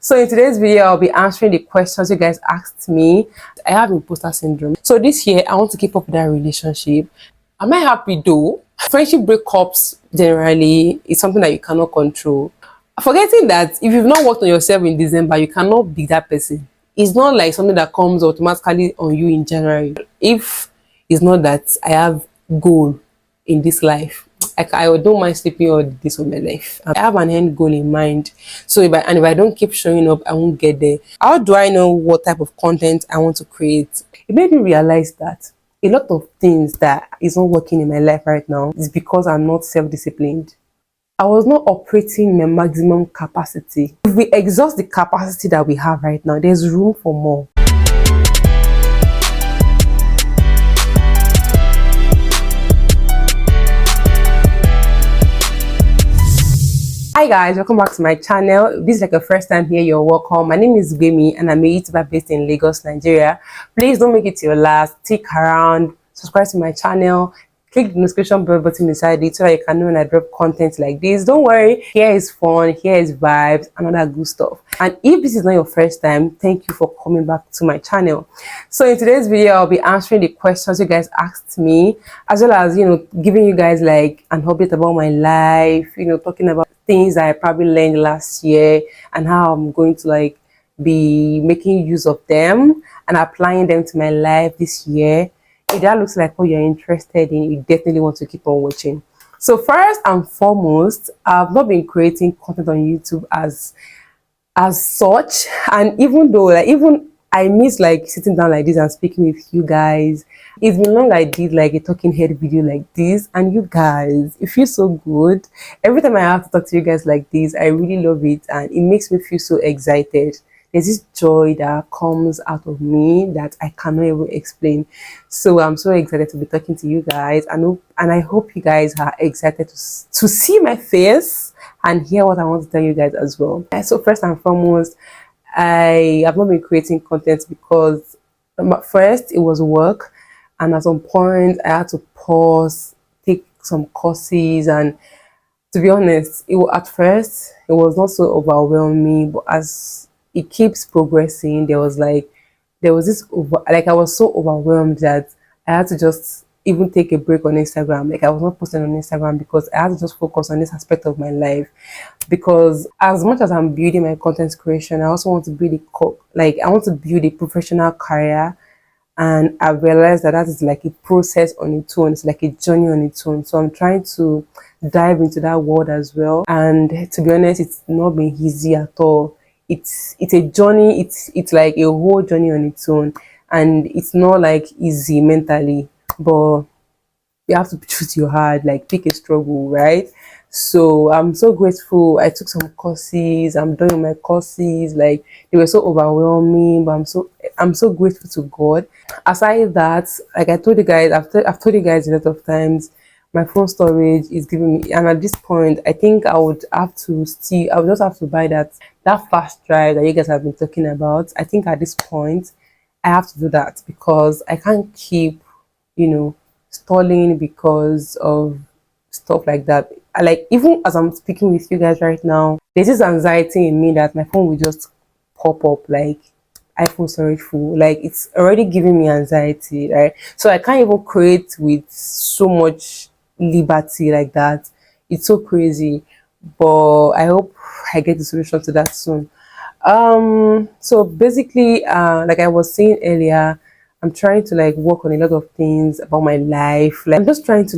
So in today's video, I'll be answering the questions you guys asked me. I have imposter syndrome. So this year, I want to keep up with that relationship. Am I happy though? Friendship breakups generally is something that you cannot control. Forgetting that if you've not worked on yourself in December, you cannot be that person. It's not like something that comes automatically on you in January. If it's not that I have goal in this life, I don't mind sleeping all the days of my life. I have an end goal in mind. So if I don't keep showing up, I won't get there. How do I know what type of content I want to create? It made me realize that a lot of things that is not working in my life right now is because I'm not self-disciplined. I was not operating my maximum capacity. If we exhaust the capacity that we have right now, there's room for more. Hi guys, welcome back to my channel. If this is like your first time here, you're welcome. My name is Gwemi and I'm a YouTuber based in Lagos, Nigeria. Please don't make it to your last. Stick around, subscribe to my channel, click the notification bell button beside it so that you can know when I drop content like this. Don't worry, here is fun, here is vibes, and all that good stuff. And if this is not your first time, thank you for coming back to my channel. So in today's video, I'll be answering the questions you guys asked me, as well as, giving you guys like an update about my life, talking about things that I probably learned last year and how I'm going to be making use of them and applying them to my life this year. If that looks like what you're interested in, you definitely want to keep on watching. So first and foremost, I've not been creating content on YouTube as such, and even though even I miss sitting down like this and speaking with you guys. It's been long I did a talking head video like this, and you guys, it feels so good. Every time I have to talk to you guys like this, I really love it and it makes me feel so excited. There's this joy that comes out of me that I cannot even explain. So I'm so excited to be talking to you guys, and I hope you guys are excited to see my face and hear what I want to tell you guys as well. So first and foremost, I have not been creating content because first it was work, and at some point I had to pause, take some courses, and to be honest, at first it was not so overwhelming, but as it keeps progressing, there was this I was so overwhelmed that I had to just even take a break on Instagram. I was not posting on Instagram because I had to just focus on this aspect of my life. Because as much as I'm building my content creation, I also want to build I want to build a professional career, and I realized that is a process on its own. It's like a journey on its own. So I'm trying to dive into that world as well. And to be honest, it's not been easy at all. It's a journey. It's like a whole journey on its own, and it's not easy mentally, but you have to choose your heart, pick a struggle, right? So I'm so grateful. I took some courses. I'm done with my courses. They were so overwhelming, but I'm so grateful to God. Aside that, I told you guys, I've told you guys a lot of times, my phone storage is giving me, and at this point I think I would just have to buy that flash drive that you guys have been talking about. I think at this point I have to do that because I can't keep stalling because of stuff like that. Even as I'm speaking with you guys right now, there's this anxiety in me that my phone will just pop up iPhone storage full. It's already giving me anxiety, right? So I can't even create with so much liberty like that. It's so crazy, but I hope I get the solution to that soon. So basically, like I was saying earlier, I'm trying to work on a lot of things about my life. I'm just trying to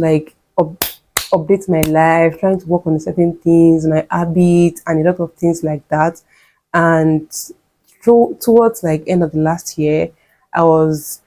update my life, trying to work on certain things, my habits, and a lot of things like that. And towards end of the last year, I was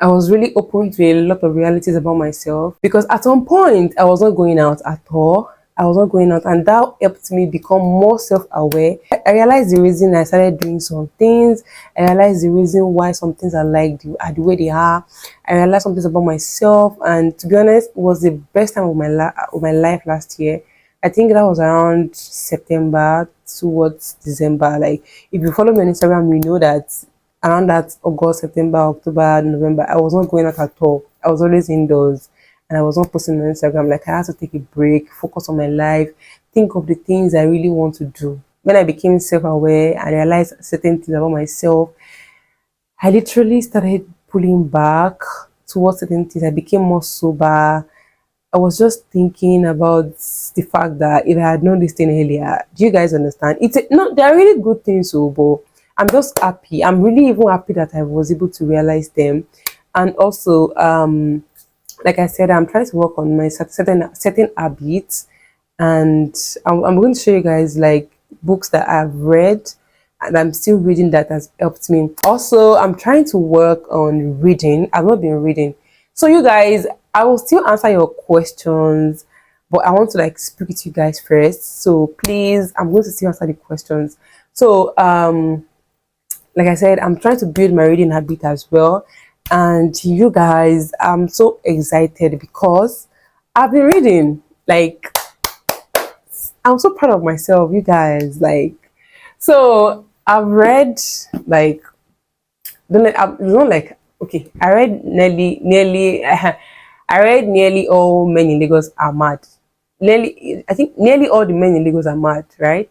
really open to a lot of realities about myself, because at some point I was not going out at all. I was not going out, and that helped me become more self-aware. I realized the reason I started doing some things. I realized the reason why some things are the way they are. I realized some things about myself, and to be honest, it was the best time of my life last year. I think that was around September towards December. If you follow me on Instagram, you know that around that August, September, October, November, I was not going out at all. I was always indoors. And I was not posting on Instagram. I had to take a break, focus on my life, think of the things I really want to do. when I became self-aware, I realized certain things about myself. I literally started pulling back towards certain things. I became more sober. I was just thinking about the fact that if I had known this thing earlier, do you guys understand? No, there are really good things, so but I'm just happy. I'm really even happy that I was able to realize them, and also, like I said, I'm trying to work on my certain habits, and I'm going to show you guys like books that I've read and I'm still reading that has helped me. Also, I'm trying to work on reading. I've not been reading. So you guys, I will still answer your questions, but I want to like speak to you guys first. So please, I'm going to still answer the questions. So like I said, I'm trying to build my reading habit as well. And you guys, I'm so excited because I've been reading. Like, I'm so proud of myself, you guys. Like, so I've read like, it's not like, okay, I read nearly, I read nearly all men in Lagos are mad. Nearly, I think nearly all the men in Lagos are mad, right?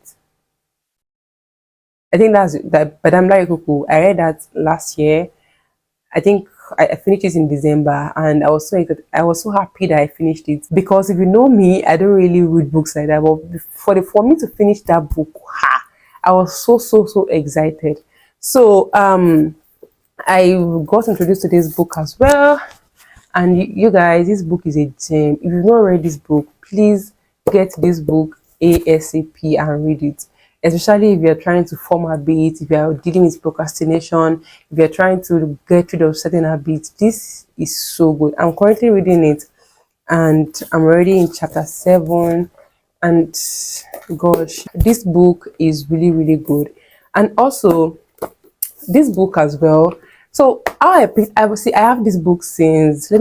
I think that's that. But I'm like, I read that last year. I think I finished it in December, and I was so happy that I finished it because if you know me, I don't really read books like that. But for me to finish that book, I was so excited. So I got introduced to this book as well, and you guys, this book is a gem. If you've not read this book, please get this book ASAP and read it. Especially if you're trying to form habits, if you're dealing with procrastination, if you're trying to get rid of certain habits, this is so good. I'm currently reading it and I'm already in chapter 7. And gosh, this book is really good. And also, this book as well. So how I will see I have this book since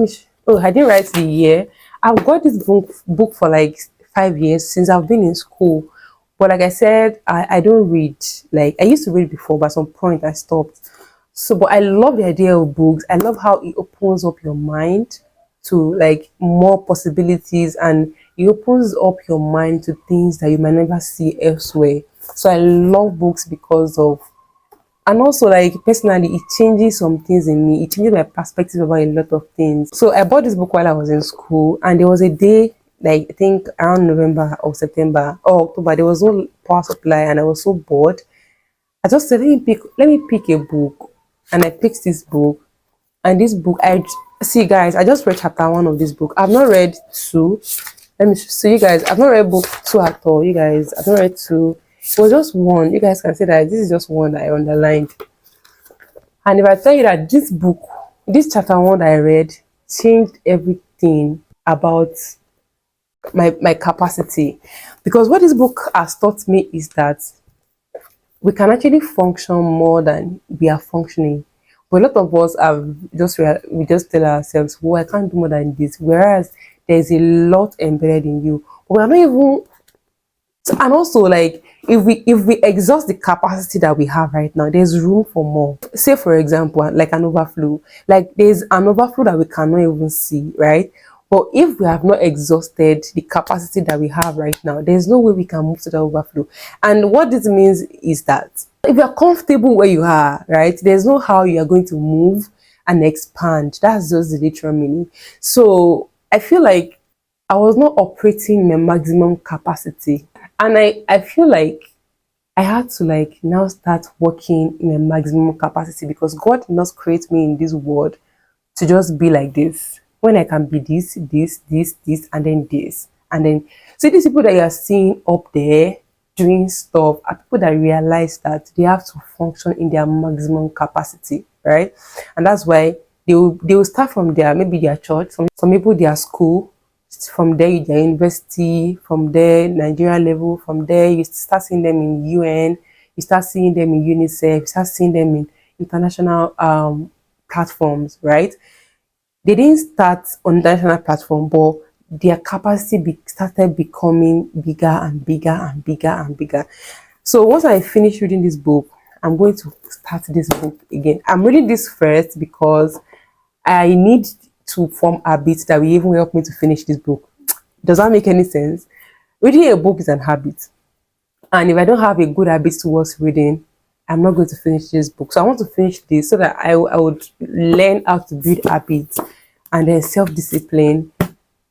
oh, I didn't write the year. I've got this book for like 5 years since I've been in school. But like I said, I don't read. Like I used to read before, but at some point I stopped. So but I love the idea of books. I love how it opens up your mind to like more possibilities, and it opens up your mind to things that you might never see elsewhere. So I love books because of, and also like personally it changes some things in me. It changes my perspective about a lot of things. So I bought this book while I was in school, and there was a day, like I think around November or September or October, there was no power supply and I was so bored. I just said, let me pick a book, and I picked this book. And this book, I see guys, I just read chapter 1 of this book. I've not read 2. Let me show you guys. I've not read book 2 at all. You guys, I've not read 2. It was just 1. You guys can see that this is just 1 that I underlined. And if I tell you that this book, this chapter 1 that I read changed everything about my capacity. Because what this book has taught me is that we can actually function more than we are functioning. But a lot of us have we just tell ourselves, "Oh, I can't do more than this." Whereas there's a lot embedded in you. But we are not even. And also, like if we exhaust the capacity that we have right now, there's room for more. Say for example, like an overflow. Like there's an overflow that we cannot even see, right? But if we have not exhausted the capacity that we have right now, there's no way we can move to the overflow. And what this means is that if you're comfortable where you are, right, there's no how you are going to move and expand. That's just the literal meaning. So I feel like I was not operating my maximum capacity. And I feel like I had to like now start working in a maximum capacity because God did not create me in this world to just be like this. When I can be this, and then this. And then, so these people that you are seeing up there doing stuff are people that realize that they have to function in their maximum capacity, right? And that's why they will start from their, maybe their church, some people their school, from there their university, from there Nigeria level, from there you start seeing them in UN, you start seeing them in UNICEF, you start seeing them in international platforms, right? They didn't start on international platform, but their capacity started becoming bigger and bigger and bigger and bigger. So once I finish reading this book, I'm going to start this book again. I'm reading this first because I need to form habits that will even help me to finish this book. Does that make any sense? Reading a book is an habit. And if I don't have a good habit towards reading, I'm not going to finish this book. So I want to finish this so that I would learn how to build habits and then self-discipline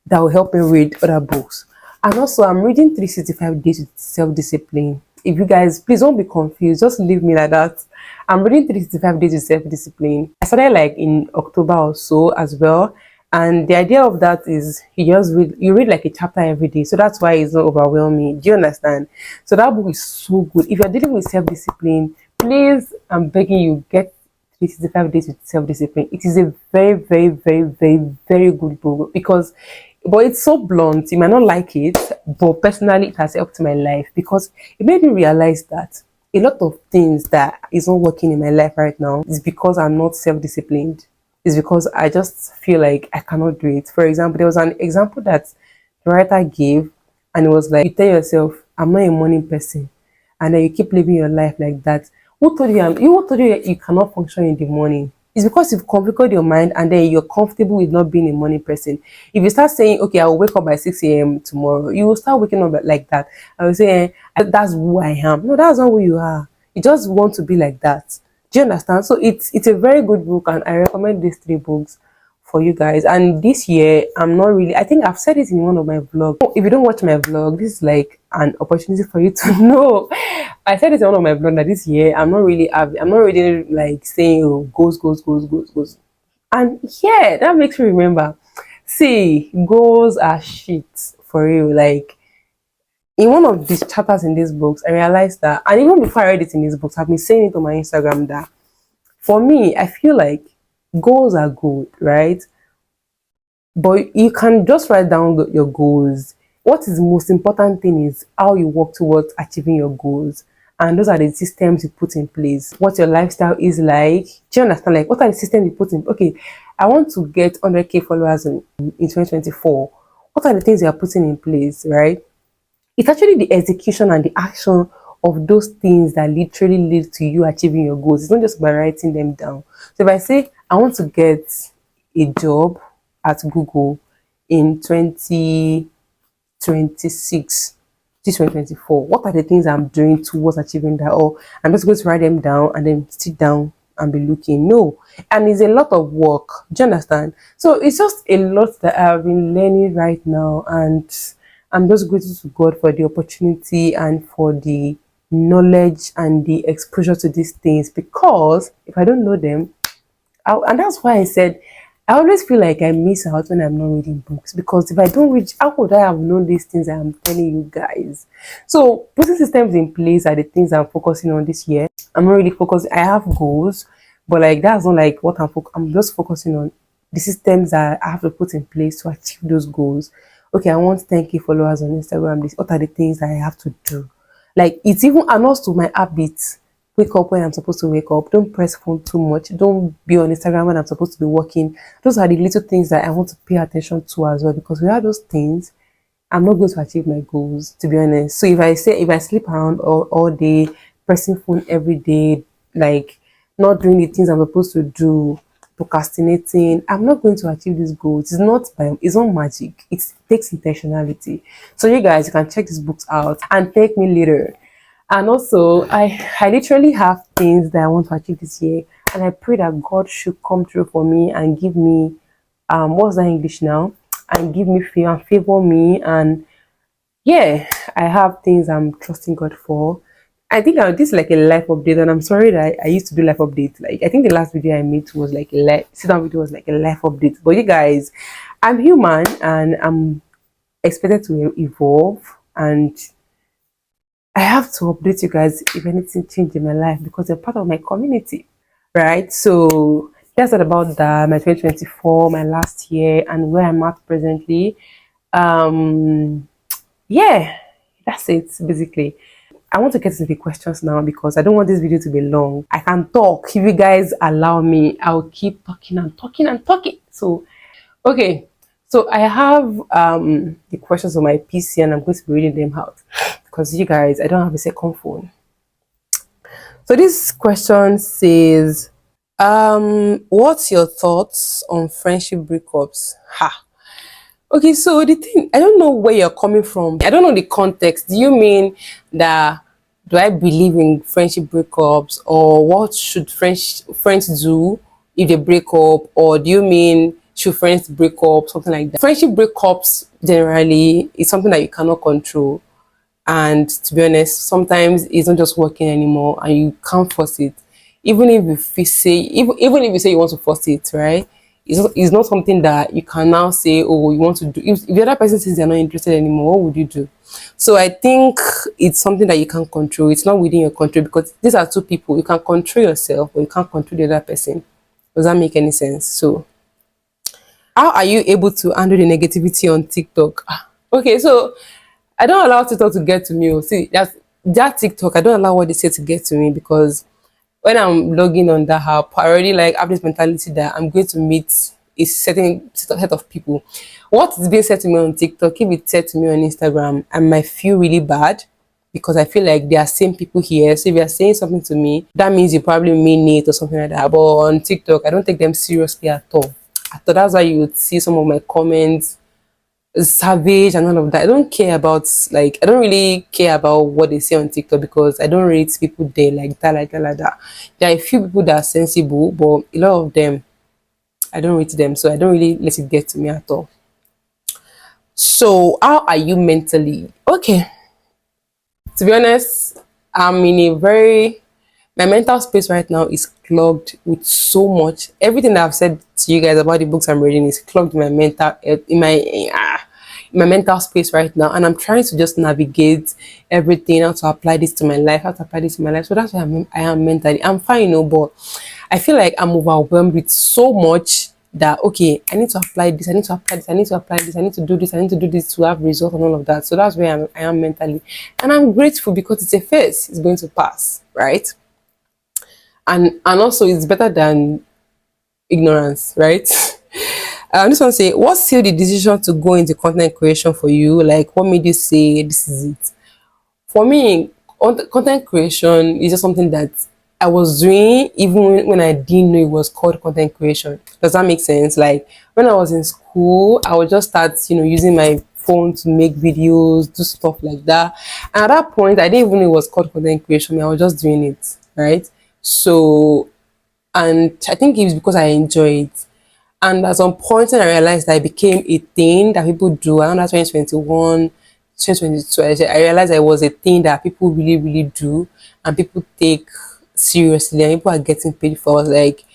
that will help me read other books. And also, I'm reading 365 Days with Self-Discipline. If you guys, please don't be confused, just leave me like that. I'm reading 365 Days with Self-Discipline. I started like in October or so as well. And the idea of that is you read like a chapter every day. So that's why it's not overwhelming. Do you understand? So that book is so good. If you're dealing with self-discipline, please, I'm begging you, get 365 Days with Self-Discipline. It is a very, very, very, very, very good book because, but it's so blunt. You might not like it, but personally, it has helped my life because it made me realize that a lot of things that is not working in my life right now is because I'm not self-disciplined. It's because I just feel like I cannot do it. For example, there was an example that the writer gave, and it was like, you tell yourself, I'm not a morning person, and then you keep living your life like that. Who told you that you cannot function in the morning? It's because you've configured your mind and then you're comfortable with not being a morning person. If you start saying, okay, I will wake up by 6 a.m. tomorrow, you will start waking up like that. I will say, that's who I am. No, that's not who you are. You just want to be like that. Do you understand? So it's a very good book, and I recommend these three books for you guys. And this year, I'm not really, I think I've said it in one of my vlogs. If you don't watch my vlog, this is like an opportunity for you to know. I said it in one of my vlogs that this year I'm not really like saying, oh, goals. And yeah, that makes me remember. See, goals are shit for real. Like in one of these chapters in these books, I realized that, and even before I read it in these books, I've been saying it on my Instagram that for me, I feel like goals are good, right? But you can just write down your goals. What is the most important thing is how you work towards achieving your goals. And those are the systems you put in place. What your lifestyle is like. Do you understand? Like, what are the systems you put in? Okay, I want to get 100k followers in 2024. What are the things you are putting in place, right? It's actually the execution and the action of those things that literally lead to you achieving your goals. It's not just by writing them down. So if I say I want to get a job at Google in 2026, 2024, what are the things I'm doing towards achieving that? Or I'm just going to write them down and then sit down and be looking. No. And it's a lot of work. Do you understand? So it's just a lot that I've been learning right now, and I'm just grateful to God for the opportunity and for the knowledge and the exposure to these things, because if I don't know them, and that's why I said I always feel like I miss out when I'm not reading books, because if I don't read, how would I have known these things that I'm telling you guys? So putting systems in place are the things I'm focusing on this year. I'm not really focused. I have goals, but like that's not like what I'm just focusing on the systems that I have to put in place to achieve those goals. Okay, I want 10k followers on Instagram. What are the things that I have to do? Like, it's even, and also my habits. Wake up when I'm supposed to wake up. Don't press phone too much. Don't be on Instagram when I'm supposed to be working. Those are the little things that I want to pay attention to as well, because without those things, I'm not going to achieve my goals, to be honest. So if I sleep around all day, pressing phone every day, like not doing the things I'm supposed to do, procrastinating, I'm not going to achieve these goals. It's not magic. It takes intentionality. So you guys, you can check these books out and thank me later. And also, I literally have things that I want to achieve this year, and I pray that God should come through for me and give me what's that English now? And give me favor me. And yeah, I have things I'm trusting God for. I think this is like a life update, and I'm sorry that I used to do life update. Like, I think the last video I made was like a sit down video was like a life update. But you guys, I'm human and I'm expected to evolve, and I have to update you guys if anything changed in my life, because they're part of my community, right? So that's all about that. My 2024, my last year, and where I'm at presently. Yeah, that's it basically. I want to get into the questions now because I don't want this video to be long. I can talk. If you guys allow me, I'll keep talking and talking and talking. So, okay. So I have the questions on my PC, and I'm going to be reading them out because you guys, I don't have a second phone. So this question says, what's your thoughts on friendship breakups? Ha. Okay, so the thing, I don't know where you're coming from. I don't know the context. Do you mean that do I believe in friendship breakups, or what should friends do if they break up, or do you mean should friends break up, something like that? Friendship breakups generally is something that you cannot control, and to be honest, sometimes it's not just working anymore and you can't force it. Even if even if you say you want to force it, right? It's not something that you can now say, oh, you want to do. If the other person says they're not interested anymore, what would you do? So I think it's something that you can control. It's not within your control, because these are two people. You can control yourself, but you can't control the other person. Does that make any sense? So how are you able to handle the negativity on TikTok? Okay, so I don't allow TikTok to get to me. Oh. See, that TikTok, I don't allow what they say to get to me, because when I'm logging on that app, I already like have this mentality that I'm going to meet a certain set of people. What is being said to me on TikTok, if it's said to me on Instagram, I might feel really bad, because I feel like there are same people here. So if you're saying something to me, that means you probably mean it or something like that. But on TikTok, I don't take them seriously at all. I thought that's why you would see some of my comments savage and all of that. I don't care about, like, I don't really care about what they say on TikTok, because I don't rate people there like that, like that, like that. There are a few people that are sensible, but a lot of them I don't rate them, so I don't really let it get to me at all. So how are you mentally? Okay, to be honest, I'm in a very, my mental space right now is clogged with so much. Everything that I've said to you guys about the books I'm reading is clogged in my mental, in my mental space right now, and I'm trying to just navigate everything, how to apply this to my life, how to apply this to my life. So that's why I am mentally. I'm fine, you know, but I feel like I'm overwhelmed with so much that, okay, I need to apply this, I need to apply this, I need to apply this, I need to do this, I need to do this to have results and all of that. So that's where I am mentally, and I'm grateful, because it's a phase, it's going to pass, right? And also it's better than ignorance, right? I just want to say, what still the decision to go into content creation for you? Like, what made you say this is it? For me, content creation is just something that I was doing even when I didn't know it was called content creation. Does that make sense? Like, when I was in school, I would just start, using my phone to make videos, do stuff like that. And at that point, I didn't even know it was called content creation. I was just doing it, right? So, and I think it was because I enjoy it. And at some point, when I realized that it became a thing that people do around that 2021, 2022, I realized that it was a thing that people really, really do, and people take seriously, and people are getting paid for. I was like,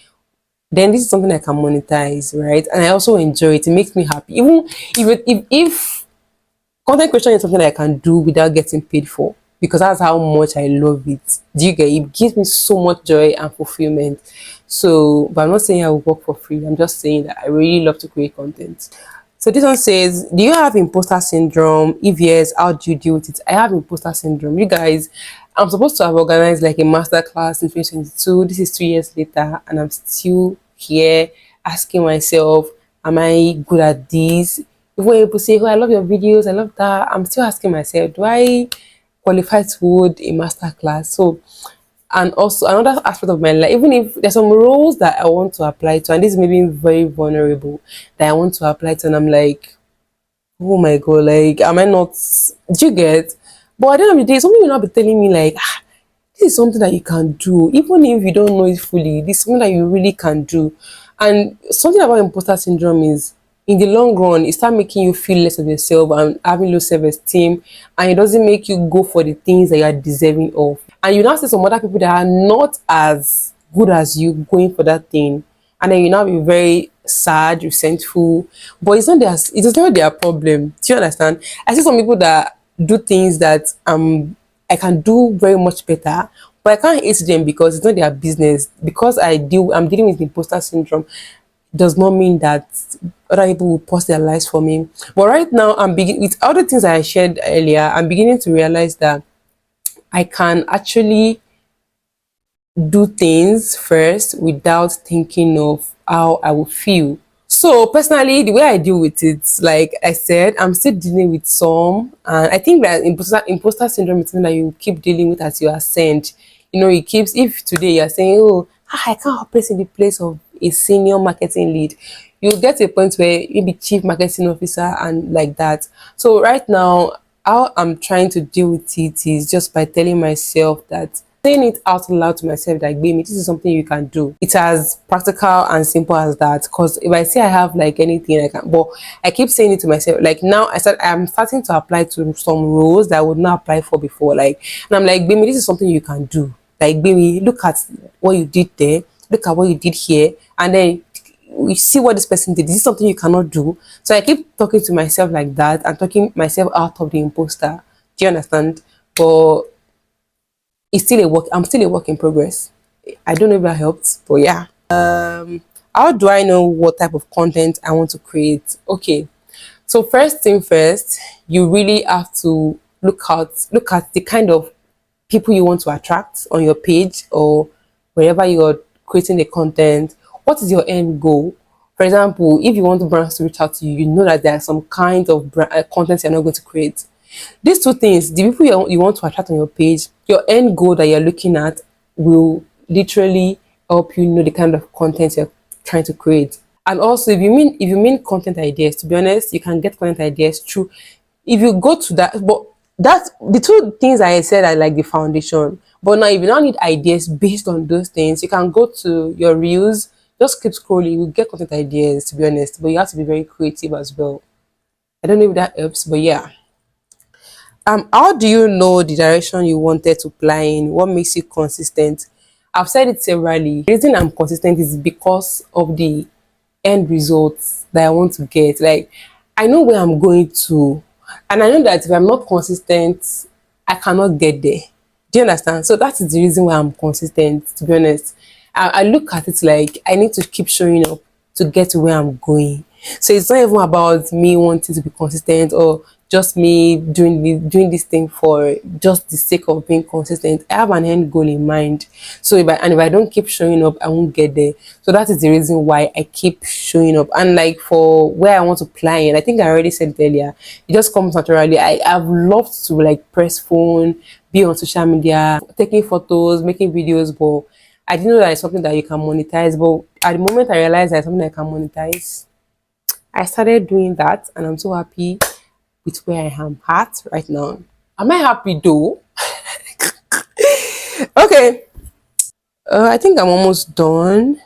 then this is something I can monetize, right? And I also enjoy it. It makes me happy. Even if content creation is something I can do without getting paid for, because that's how much I love it. Do you get it? It gives me so much joy and fulfillment. So, but I'm not saying I will work for free. I'm just saying that I really love to create content. So this one says, do you have imposter syndrome? If yes, how do you deal with it? I have imposter syndrome. You guys, I'm supposed to have organized like a master class in 2022. This is 2 years later, and I'm still here asking myself, am I good at this? If people say, oh, I love your videos, I love that, I'm still asking myself, do I qualify to hold a master class? So, and also another aspect of my life, even if there's some roles that I want to apply to, and this may be very vulnerable, that I want to apply to, and I'm like, oh my god, like, am I not, do you get? But at the end of the day, something will not be telling me like, this is something that you can do, even if you don't know it fully. This is something that you really can do. And something about imposter syndrome is, in the long run, it start making you feel less of yourself and having low self-esteem, and it doesn't make you go for the things that you are deserving of. And you now see some other people that are not as good as you going for that thing, and then you now be very sad, resentful. But it's not their problem. Do you understand? I see some people that do things that I can do very much better, but I can't hate them because it's not their business. Because I'm dealing with imposter syndrome, does not mean that other people will post their lives for me. But right now, I'm beginning with all the things I shared earlier. I'm beginning to realize that I can actually do things first without thinking of how I will feel. So personally, the way I deal with it, like I said, I'm still dealing with some, and I think that imposter syndrome is something that you keep dealing with as you ascend. It keeps, if today you're saying, oh, I can't operate in the place of a senior marketing lead, you'll get to a point where you'll be chief marketing officer and like that. So right now, how I'm trying to deal with it is just by telling myself that, saying it out loud to myself that, baby, this is something you can do. It's as practical and simple as that. Because if I say I have like anything I can, but I keep saying it to myself. Like now, I'm starting to apply to some roles that I would not apply for before. Like, and I'm like, baby, this is something you can do. Like, baby, look at what you did there. Look at what you did here, and then we see what this person did. This is something you cannot do. So I keep talking to myself like that and talking myself out of the imposter. Do you understand? But it's still a work. I'm still a work in progress. I don't know if that helps, but yeah. How do I know what type of content I want to create? Okay, so first thing first, you really have to look at the kind of people you want to attract on your page or wherever you're creating the content. What is your end goal? For example, if you want brands to reach out to you, you know that there are some kind of content you're not going to create. These two things, the people you want to attract on your page, your end goal that you're looking at will literally help you know the kind of content you're trying to create. And also, if you mean content ideas, to be honest, you can get content ideas through, if you go to that. But that's the two things I said are like the foundation. But now, if you now need ideas based on those things, you can go to your reels, just keep scrolling, you will get content ideas, to be honest. But you have to be very creative as well. I don't know if that helps, but yeah. How do you know the direction you wanted to apply in? What makes you consistent? I've said it severally. The reason I'm consistent is because of the end results that I want to get. Like, I know where I'm going to, and I know that if I'm not consistent, I cannot get there. Do you understand? So that is the reason why I'm consistent, to be honest. I look at it like I need to keep showing up to get to where I'm going. So it's not even about me wanting to be consistent or just me doing this thing for just the sake of being consistent. I have an end goal in mind. So if I don't keep showing up, I won't get there. So that is the reason why I keep showing up. And like for where I want to plan, and I think I already said it earlier, it just comes naturally. I've loved to like press phone, be on social media, taking photos, making videos, but I didn't know that it's something that you can monetize. But at the moment I realized that it's something I can monetize, I started doing that, and I'm so happy with where I am at right now. Am I happy though? Okay, I think I'm almost done.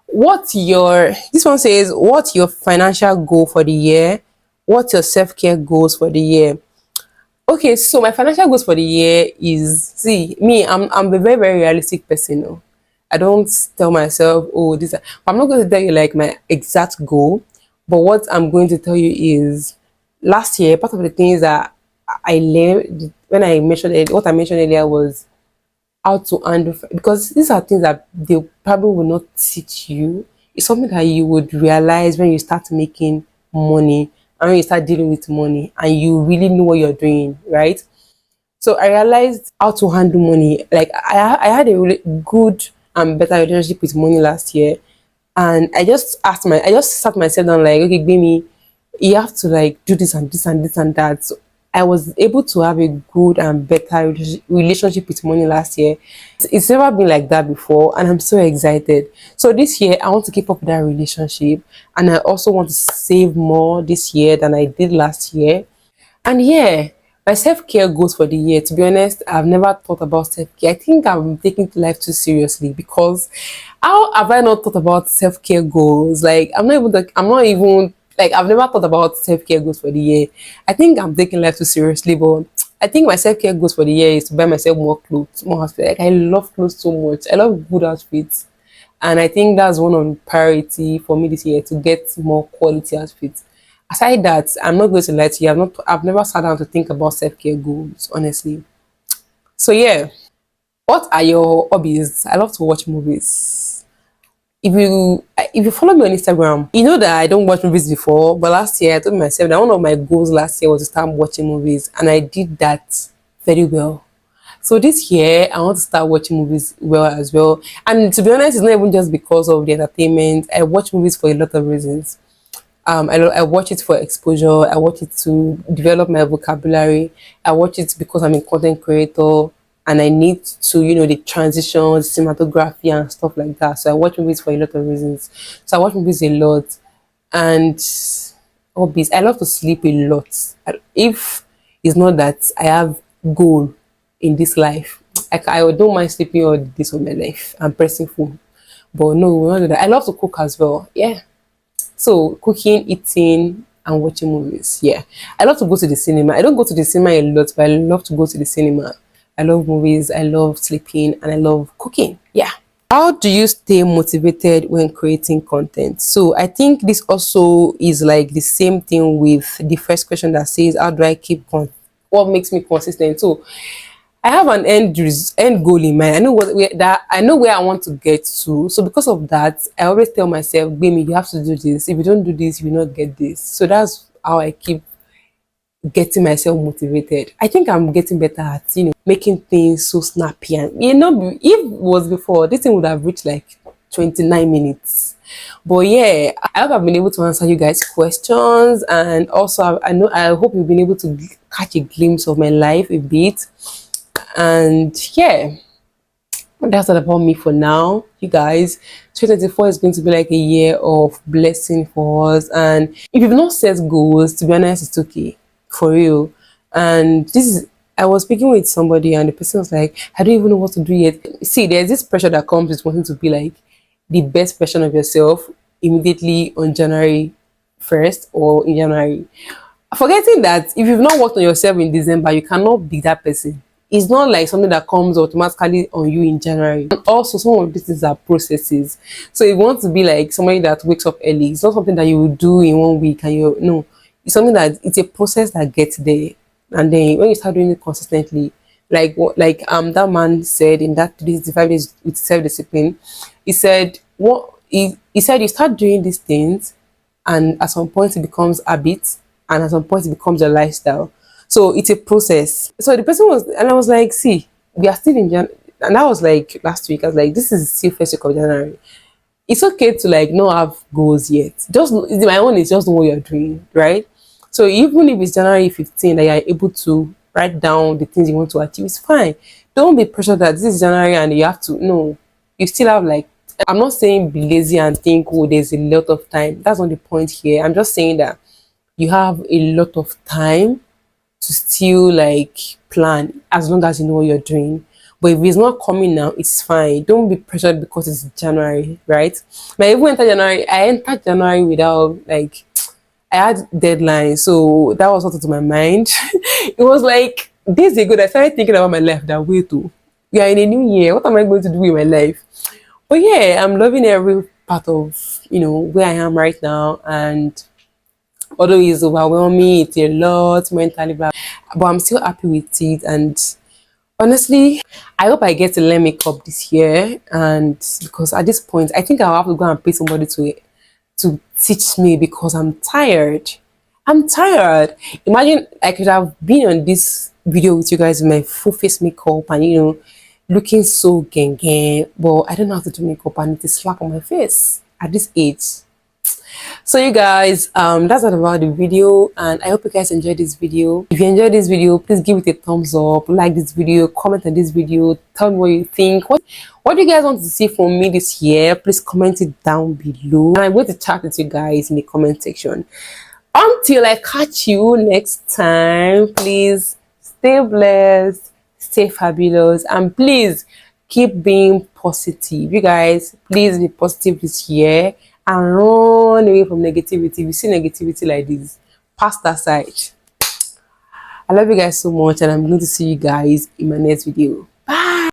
This one says, what's your financial goal for the year? What's your self-care goals for the year? Okay, so my financial goals for the year is, see me, I'm a very, very realistic person. No? I don't tell myself, oh, this. I'm not going to tell you like my exact goal, but what I'm going to tell you is, last year, part of the things that I learned when I mentioned it, what I mentioned earlier was how to handle, because these are things that they probably will not teach you. It's something that you would realize when you start making money and when you start dealing with money and you really know what you're doing, right? So I realized how to handle money. Like I had a really good and better relationship with money last year, and I just sat myself down like, okay, Gbemi, you have to like do this and this and this and that. So I was able to have a good and better relationship with money last year. It's never been like that before, and I'm so excited. So this year, I want to keep up that relationship, and I also want to save more this year than I did last year. And yeah, my self care goals for the year. To be honest, I've never thought about self care. I think I'm taking life too seriously, because how have I not thought about self care goals? Like I'm not even like I've never thought about self care goals for the year. I think I'm taking life too seriously, but I think my self care goals for the year is to buy myself more clothes, more outfits. Like I love clothes so much. I love good outfits. And I think that's one of the priority for me this year, to get more quality outfits. Aside that, I'm not going to lie to you, I've never sat down to think about self-care goals, honestly. So yeah, what are your hobbies? I love to watch movies. If you follow me on Instagram, you know that I don't watch movies before, but last year I told myself that one of my goals last year was to start watching movies, and I did that very well. So this year, I want to start watching movies well as well. And to be honest, it's not even just because of the entertainment. I watch movies for a lot of reasons. I watch it for exposure. I watch it to develop my vocabulary. I watch it because I'm a content creator and I need to, the transitions, cinematography and stuff like that. So I watch movies for a lot of reasons. So I watch movies a lot. And hobbies, I love to sleep a lot. If It's not that I have goal in this life. I don't mind sleeping all this of my life and pressing phone. But no, we will not do that. I love to cook as well. Yeah. So cooking, eating, and watching movies. Yeah. I love to go to the cinema. I don't go to the cinema a lot, but I love to go to the cinema. I love movies, I love sleeping, and I love cooking. Yeah. How do you stay motivated when creating content? So I think this also is like the same thing with the first question that says, how do I keep what makes me consistent? So I have an end goal in mind. I know I know where I want to get to. So because of that, I always tell myself, Gbemi, you have to do this. If you don't do this, you will not get this. So that's how I keep getting myself motivated. I think I'm getting better at, making things so snappy. And, if it was before, this thing would have reached like 29 minutes. But yeah, I hope I've been able to answer you guys' questions. And also, I hope you've been able to catch a glimpse of my life a bit. And yeah, that's all about me for now, you guys. 2024 is going to be like a year of blessing for us. And if you've not set goals, to be honest, it's okay, for real. And I was speaking with somebody, and the person was like, I don't even know what to do yet. See, there's this pressure that comes with wanting to be like the best version of yourself immediately on January 1st or in January. Forgetting that if you've not worked on yourself in December, you cannot be that person. It's not like something that comes automatically on you in January. And also, some of these things are processes. So if you want to be like somebody that wakes up early, it's not something that you will do in 1 week and no. It's something that it's a process that gets there. And then when you start doing it consistently, that man said in that 365 days with self-discipline, he said he said you start doing these things, and at some point it becomes habit, and at some point it becomes a lifestyle. So it's a process. So the person and I was like, see, we are still in January. And that was like last week. I was like, this is still first week of January. It's okay to like not have goals yet. Just my own is just know what you're doing, right? So even if it's January 15 that you're able to write down the things you want to achieve, it's fine. Don't be pressured that this is January and you have to. No, you still have like. I'm not saying be lazy and think, oh, there's a lot of time. That's not the point here. I'm just saying that you have a lot of time to still like plan as long as you know what you're doing. But if it's not coming now, it's fine. Don't be pressured because it's January, right? But even I entered January without like, I had deadlines, so that was what to my mind. It was like days ago that I started thinking about my life that way too. We are in a new year. What am I going to do with my life? But yeah, I'm loving every part of where I am right now, and although it's overwhelming, it's a lot mentally, but I'm still happy with it. And honestly, I hope I get to learn makeup this year. And because at this point, I think I'll have to go and pay somebody to teach me because I'm tired. I'm tired. Imagine I could have been on this video with you guys with my full face makeup and looking so gang, but I don't know how to do makeup and it's a slap on my face at this age. So you guys, that's all about the video, and I hope you guys enjoyed this video. If you enjoyed this video, please give it a thumbs up, like this video, comment on this video, tell me what you think. What do you guys want to see from me this year? Please comment it down below, and I'm going to chat with you guys in the comment section. Until I catch you next time, please stay blessed, stay fabulous, and please keep being positive. You guys, please be positive this year and run away from negativity. If you see negativity like this, pass that side. I love you guys so much, and I'm going to see you guys in my next video. Bye.